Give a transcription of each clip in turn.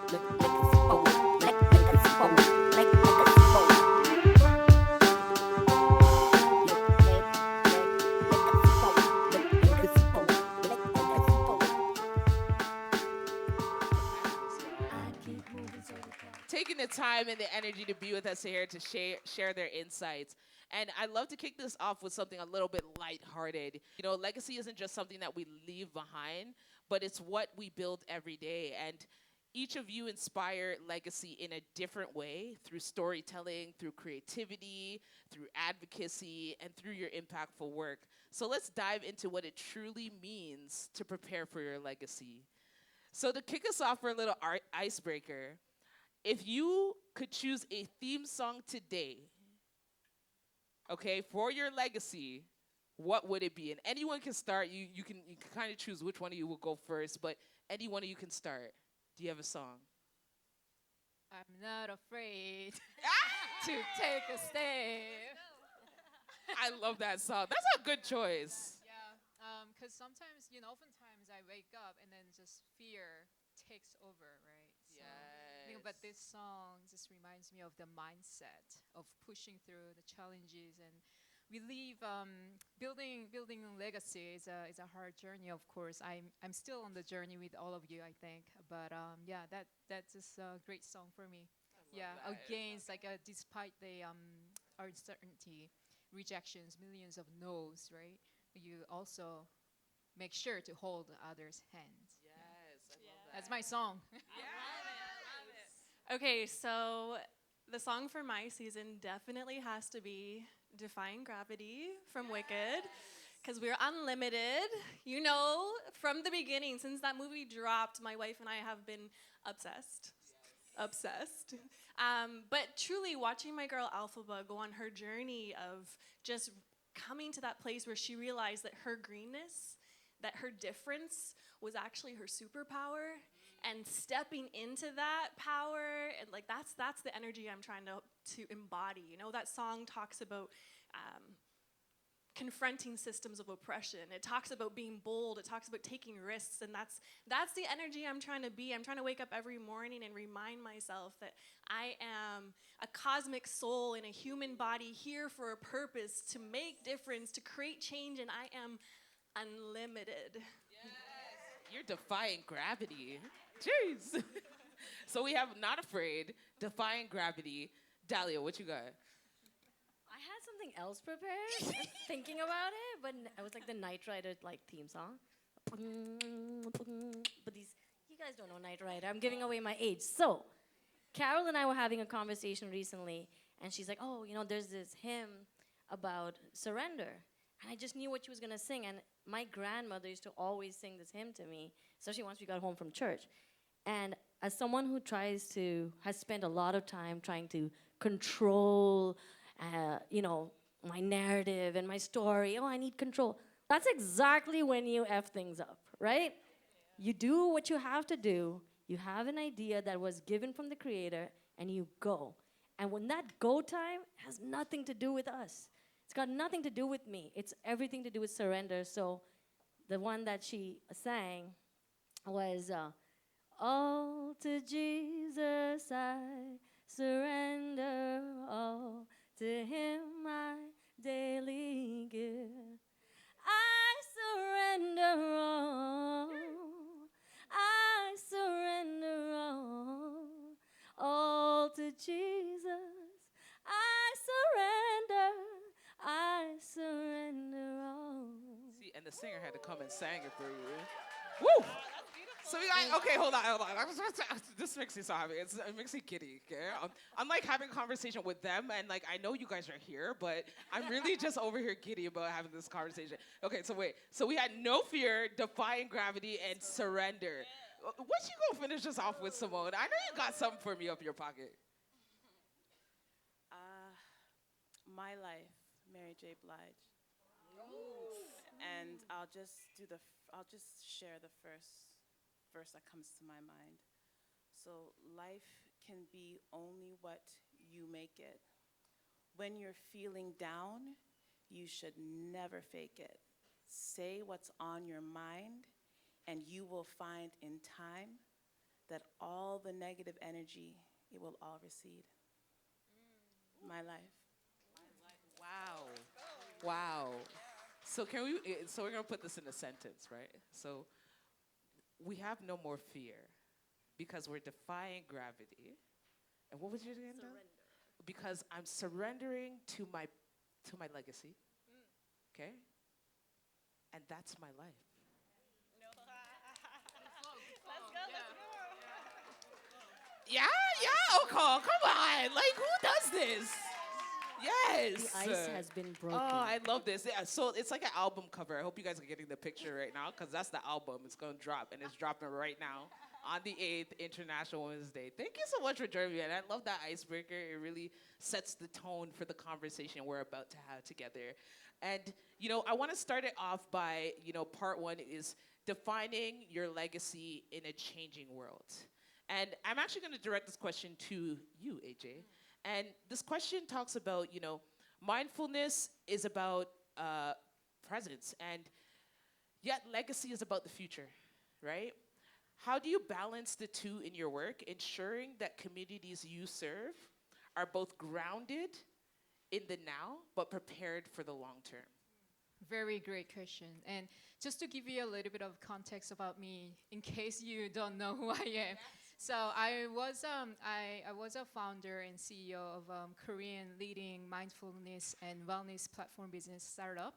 Taking the time and the energy to be with us here to share their insights. And I'd love to kick this off with something a little bit lighthearted. You know, legacy isn't just something that we leave behind, but it's what we build every day. And each of you inspire legacy in a different way through storytelling, through creativity, through advocacy, and through your impactful work. So let's dive into what it truly means to prepare for your legacy. So to kick us off for a little icebreaker, if you could choose a theme song today, okay, for your legacy, what would it be? And anyone can start. You can kind of choose which one of you will go first, but any one of you can start. Do you have a song? I'm not afraid to take a step. I love that song. That's a good choice. Yeah, because sometimes, oftentimes I wake up and then just fear takes over, right? So, but this song just reminds me of the mindset of pushing through the challenges, and we leave building legacy is a hard journey. Of course, I'm still on the journey with all of you, I think. But that's just a great song for me. Yeah, against despite the uncertainty, rejections, millions of no's, right? You also make sure to hold others' hands. Yes, I love that. That's my song. Okay, so the song for my season definitely has to be Defying Gravity from Wicked, because we're unlimited. You know, from the beginning, since that movie dropped, my wife and I have been obsessed. Obsessed. But truly, watching my girl Alphaba go on her journey of just coming to that place where she realized that her greenness, that her difference was actually her superpower, and stepping into that power, and that's the energy I'm trying to embody. You know, that song talks about confronting systems of oppression. It talks about being bold. It talks about taking risks, and that's the energy I'm trying to be. I'm trying to wake up every morning and remind myself that I am a cosmic soul in a human body here for a purpose, to make difference, to create change, and I am unlimited. Yes. You're defying gravity. Jeez. So we have Not Afraid, Defying Gravity. Dahlia, what you got? I had something else prepared, thinking about it, but it was like the Knight Rider theme song. But you guys don't know Knight Rider. I'm giving away my age. So, Carol and I were having a conversation recently, and she's like, "Oh, there's this hymn about surrender," and I just knew what she was gonna sing. And my grandmother used to always sing this hymn to me, especially once we got home from church. And as someone who has spent a lot of time trying to control, my narrative and my story. Oh, I need control. That's exactly when you F things up, right? You do what you have to do. You have an idea that was given from the Creator, and you go. And when that go time has nothing to do with us. It's got nothing to do with me. It's everything to do with surrender. So the one that she sang was, all to Jesus I surrender, all to Him I daily give. I surrender all, I surrender all to Jesus. I surrender all. See, and the singer had to come and sang it for you. Woo! So we got, okay, hold on. This makes me so happy. It makes me giddy, okay? I'm like having a conversation with them, and I know you guys are here, but I'm really just over here giddy about having this conversation. Okay, so wait. So we had No Fear, Defying Gravity, and Surrender. What you gonna finish us off with, Simone? I know you got something for me up your pocket. My Life, Mary J. Blige. And I'll just share the first verse that comes to my mind. So, life can be only what you make it. When you're feeling down, you should never fake it. Say what's on your mind, and you will find in time that all all the negative energy, it will all recede. My life. Wow. Wow. So can we? So we're gonna put this in a sentence, right? So we have no more fear because we're defying gravity. And what was your again? Because I'm surrendering to my legacy. Okay. And that's my life. Yeah, yeah, Oko, come on. Like, who does this? Yes. The ice has been broken. Oh, I love this. Yeah, so it's like an album cover. I hope you guys are getting the picture right now because that's the album. It's going to drop, and it's dropping right now on the 8th, International Women's Day. Thank you so much for joining me, and I love that icebreaker. It really sets the tone for the conversation we're about to have together. And, I want to start it off by, part one is defining your legacy in a changing world. And I'm actually going to direct this question to you, AJ. And this question talks about, mindfulness is about presence, and yet legacy is about the future, right? How do you balance the two in your work, ensuring that communities you serve are both grounded in the now, but prepared for the long term? Very great question. And just to give you a little bit of context about me, in case you don't know who I am. So I was a founder and CEO of Korean leading mindfulness and wellness platform business startup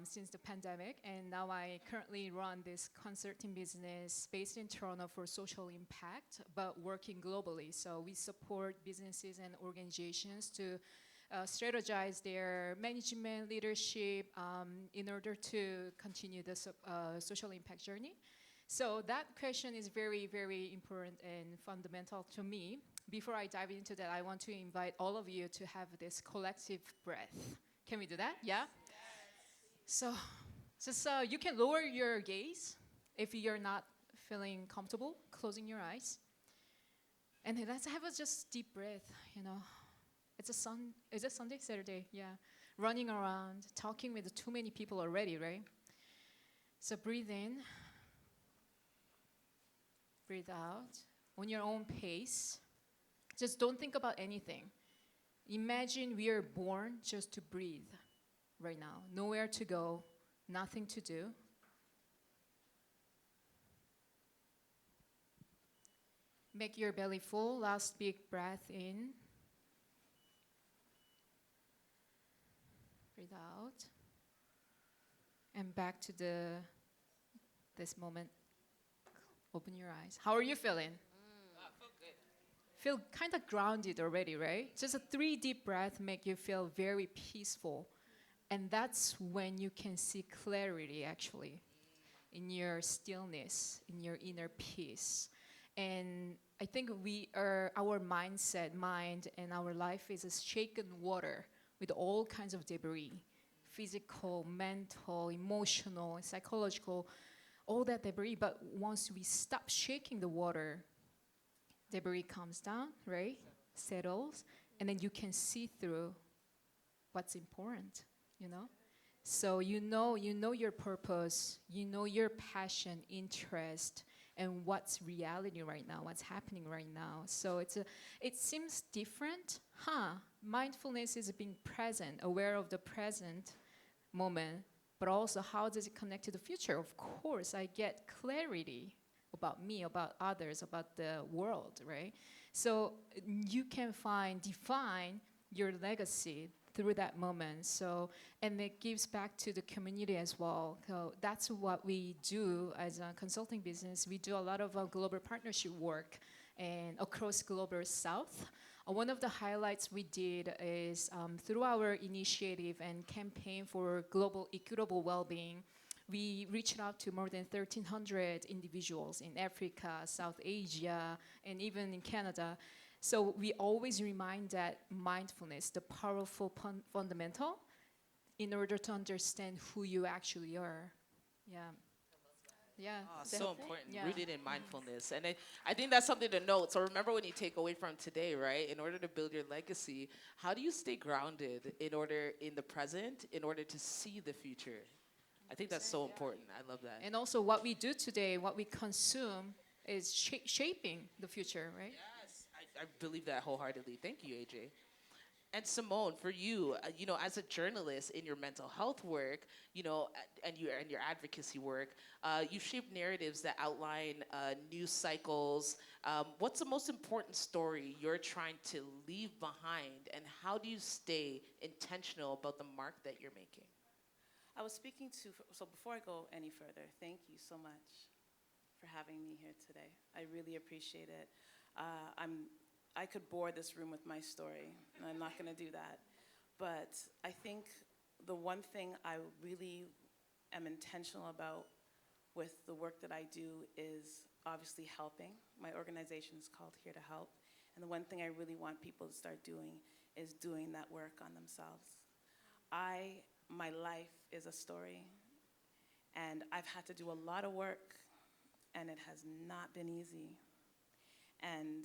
since the pandemic, and now I currently run this consulting business based in Toronto for social impact, but working globally. So we support businesses and organizations to strategize their management leadership in order to continue the social impact journey. So that question is very, very important and fundamental to me. Before I dive into that, I want to invite all of you to have this collective breath. Can we do that? Yeah? So just you can lower your gaze if you're not feeling comfortable, closing your eyes. And then let's have a just deep breath, Is it Sunday? Saturday? Yeah. Running around, talking with too many people already, right? So breathe in. Breathe out on your own pace. Just don't think about anything. Imagine we are born just to breathe right now. Nowhere to go, nothing to do. Make your belly full. Last big breath in. Breathe out. And back to this moment. Open your eyes. How are you feeling? I feel good. Feel kind of grounded already, right? Just a 3 deep breath make you feel very peaceful. And that's when you can see clarity, actually, in your stillness, in your inner peace. And I think our mindset, mind, and our life is a shaken water with all kinds of debris, physical, mental, emotional, psychological, all that debris. But once we stop shaking the water, debris comes down, right? Settles, and then you can see through what's important, So you know your purpose, your passion, interest, and what's reality right now, what's happening right now. So it seems different, Mindfulness is being present, aware of the present moment, but also how does it connect to the future? Of course, I get clarity about me, about others, about the world, right? So you can define your legacy through that moment. So, and it gives back to the community as well. So that's what we do as a consulting business. We do a lot of global partnership work and across global South. One of the highlights we did is through our initiative and campaign for global equitable well-being, we reached out to more than 1,300 individuals in Africa, South Asia, and even in Canada. So we always remind that mindfulness, the powerful fundamental, in order to understand who you actually are. Yeah. Yeah. Oh, so important, rooted in mindfulness. And I think that's something to note. So remember when you take away from today, right? In order to build your legacy, how do you stay grounded in the present, in order to see the future? I think that's so important. I love that. And also what we do today, what we consume, is shaping the future, right? Yes, I believe that wholeheartedly. Thank you, AJ. And Simone, for you, as a journalist in your mental health work, and your advocacy work, you shape narratives that outline news cycles. What's the most important story you're trying to leave behind, and how do you stay intentional about the mark that you're making? I was speaking to, so before I go any further, thank you so much for having me here today. I really appreciate it. I could bore this room with my story, and I'm not going to do that. But I think the one thing I really am intentional about with the work that I do is obviously helping. My organization is called Here to Help. And the one thing I really want people to start doing is doing that work on themselves. My life is a story, and I've had to do a lot of work, and it has not been easy. And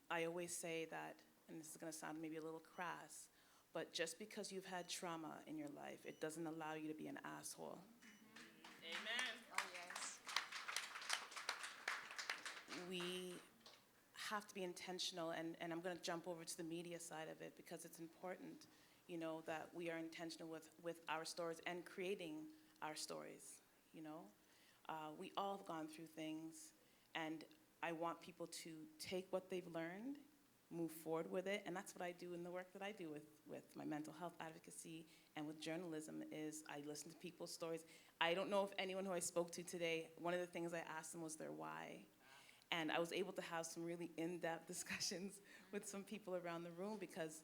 I always say that, and this is going to sound maybe a little crass, but just because you've had trauma in your life, it doesn't allow you to be an asshole. Amen. Oh, yes. We have to be intentional, and I'm going to jump over to the media side of it because it's important, that we are intentional with our stories and creating our stories, We all have gone through things, and I want people to take what they've learned, move forward with it, and that's what I do in the work that I do with my mental health advocacy and with journalism is I listen to people's stories. I don't know if anyone who I spoke to today, one of the things I asked them was their why. And I was able to have some really in-depth discussions with some people around the room because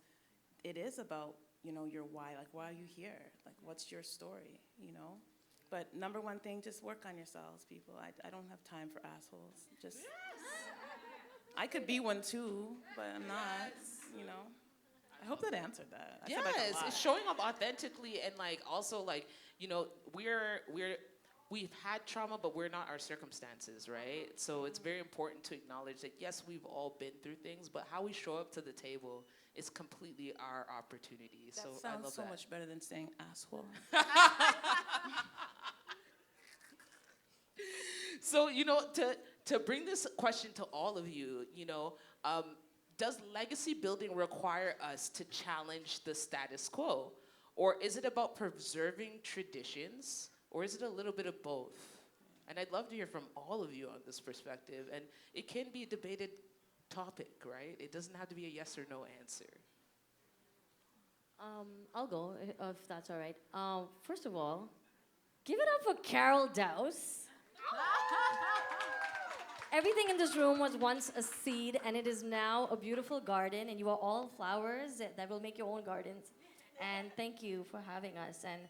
it is about, your why. Like, why are you here? Like, what's your story, But number one thing, just work on yourselves, people. I don't have time for assholes. Just, I could be one too, but I'm not, I hope that answered that. I said, like, a Yes, lot. it's showing up authentically, and also we've had trauma, but we're not our circumstances, right? So it's very important to acknowledge that yes, we've all been through things, but how we show up to the table is completely our opportunity. That So I sounds love so that. much better than saying asshole. So to bring this question to all of you, does legacy building require us to challenge the status quo, or is it about preserving traditions, or is it a little bit of both? And I'd love to hear from all of you on this perspective. And it can be a debated topic, right? It doesn't have to be a yes or no answer. I'll go if that's all right. First of all, give it up for Carol Dowse. Everything in this room was once a seed, and it is now a beautiful garden, and you are all flowers that will make your own gardens. And thank you for having us, and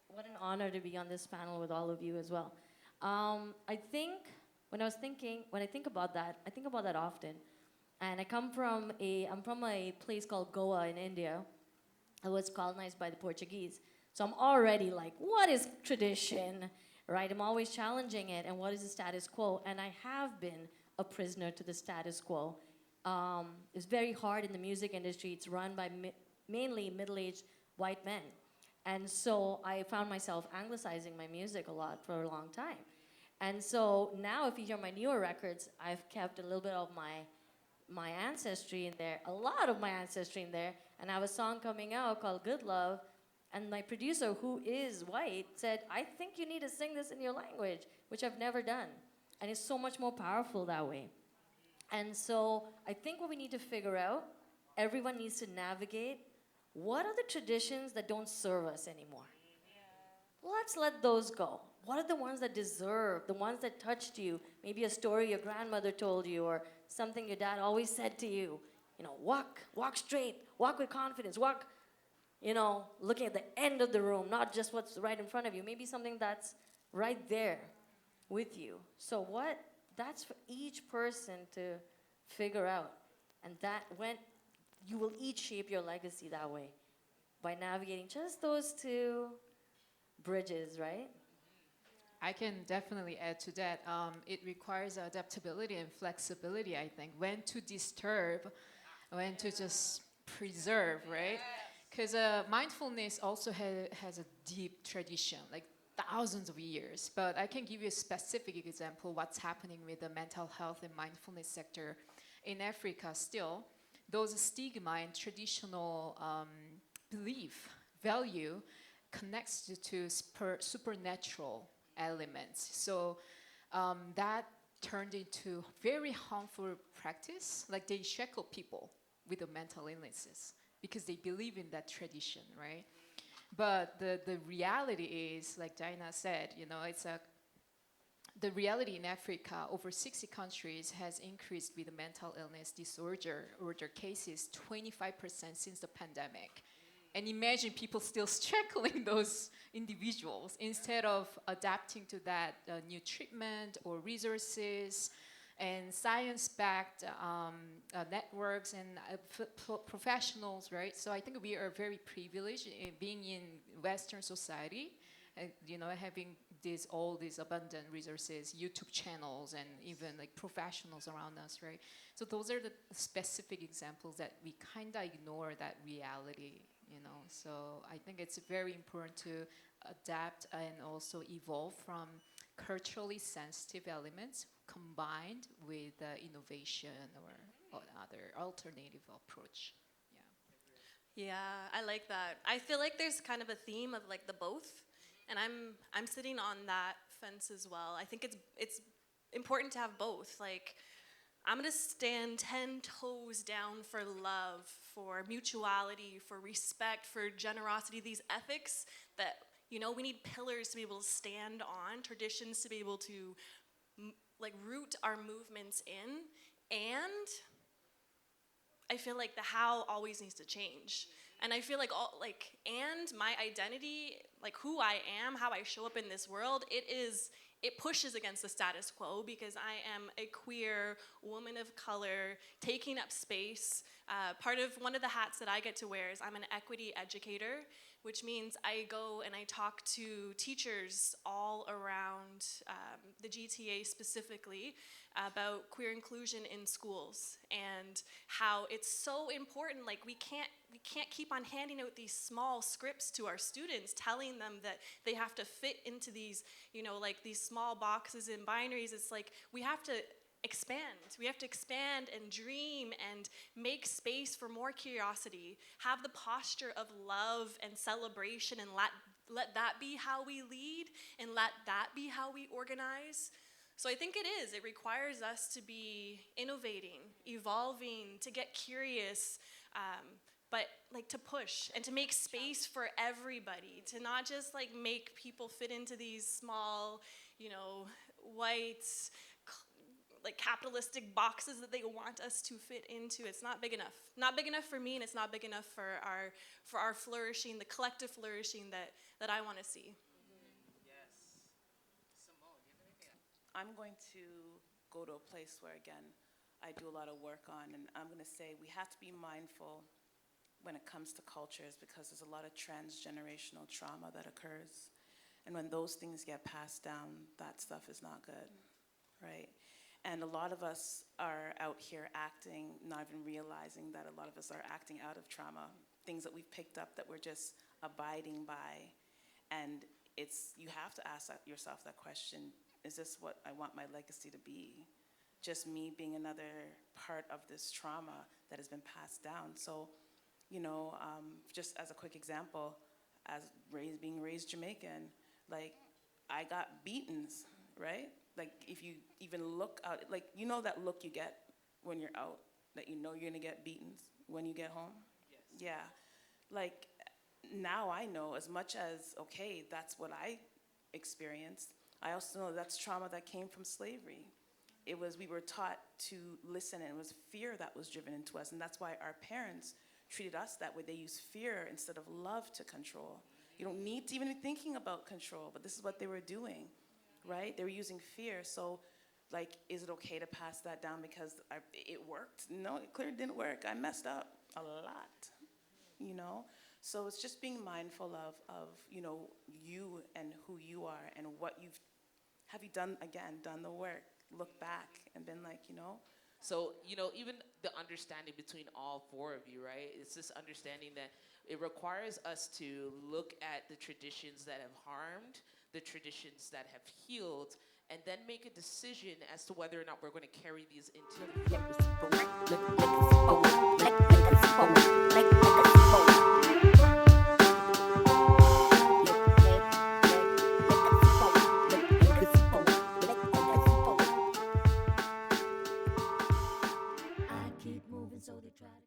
what an honor to be on this panel with all of you as well. I think when I think about that often. And I'm from a place called Goa in India. It was colonized by the Portuguese. So I'm already like, what is tradition? Right? I'm always challenging it, and what is the status quo? And I have been a prisoner to the status quo. It's very hard in the music industry. It's run by mainly middle-aged white men. And so I found myself anglicizing my music a lot for a long time. And so now if you hear my newer records, I've kept a little bit of my ancestry in there, a lot of my ancestry in there. And I have a song coming out called Good Love. And my producer, who is white, said, I think you need to sing this in your language, which I've never done. And it's so much more powerful that way. And so I think what we need to figure out, everyone needs to navigate, what are the traditions that don't serve us anymore? Let's let those go. What are the ones that deserve, the ones that touched you? Maybe a story your grandmother told you or something your dad always said to you. Walk straight, walk with confidence, walk, looking at the end of the room, not just what's right in front of you. Maybe something that's right there with you. So that's for each person to figure out. And that when you will each shape your legacy that way by navigating just those two bridges, right? I can definitely add to that. It requires adaptability and flexibility, I think. When to disturb, when to just preserve, right? Because mindfulness also has a deep tradition. Like thousands of years. But I can give you a specific example what's happening with the mental health and mindfulness sector in Africa still. Those stigma and traditional belief, value connects to supernatural elements. So that turned into very harmful practice. Like they shackle people with the mental illnesses because they believe in that tradition, right? But the reality is, like Diana said, the reality in Africa, over 60 countries has increased with mental illness disorder cases 25% since the pandemic. And imagine people still shackling those individuals instead of adapting to that new treatment or resources and science-backed networks and professionals, right? So I think we are very privileged in being in Western society, having all these abundant resources, YouTube channels, and even like professionals around us, right? So those are the specific examples that we kind of ignore that reality, So I think it's very important to adapt and also evolve from culturally sensitive elements combined with innovation or other alternative approach. Yeah, I like that. I feel like there's kind of a theme of like the both, and I'm sitting on that fence as well. I think it's important to have both. Like, I'm gonna stand 10 toes down for love, for mutuality, for respect, for generosity, these ethics that, we need pillars to be able to stand on, traditions to be able to root our movements in, and I feel like the how always needs to change. And I feel like and my identity, like who I am, how I show up in this world, it pushes against the status quo because I am a queer woman of color taking up space. One of the hats that I get to wear is I'm an equity educator, which means I go and I talk to teachers all around the GTA specifically about queer inclusion in schools and how it's so important. Like we can't keep on handing out these small scripts to our students, telling them that they have to fit into these, these small boxes and binaries. It's like we have to expand. We have to expand and dream and make space for more curiosity, have the posture of love and celebration, and let that be how we lead and let that be how we organize. So I think it requires us to be innovating, evolving, to get curious, but to push and to make space for everybody, to not just make people fit into these small, white, capitalistic boxes that they want us to fit into. It's not big enough. Not big enough for me, and it's not big enough for our flourishing, the collective flourishing that I want to see. Yes. Simone, you have anything? I'm going to go to a place where, again, I do a lot of work on, and I'm going to say we have to be mindful when it comes to cultures because there's a lot of transgenerational trauma that occurs. And when those things get passed down, that stuff is not good, right? And a lot of us are out here acting, not even realizing that a lot of us are acting out of trauma, things that we've picked up that we're just abiding by. And you have to ask yourself that question, is this what I want my legacy to be? Just me being another part of this trauma that has been passed down. So, just as a quick example, being raised Jamaican, I got beatings, right? If you even look out, that look you get when you're out, that you're gonna get beatings when you get home? Yes. Yeah. Now I know as much as, okay, that's what I experienced, I also know that's trauma that came from slavery. We were taught to listen, and it was fear that was driven into us, and that's why our parents treated us that way. They used fear instead of love to control. You don't need to even be thinking about control, but this is what they were doing, right? They were using fear. So, is it okay to pass that down because it worked? No, it clearly didn't work. I messed up a lot, So it's just being mindful of you and who you are and what have you done the work, look back and been So, even the understanding between all four of you, right? It's this understanding that it requires us to look at the traditions that have harmed the traditions that have healed, and then make a decision as to whether or not we're going to carry these into the I keep moving so they try to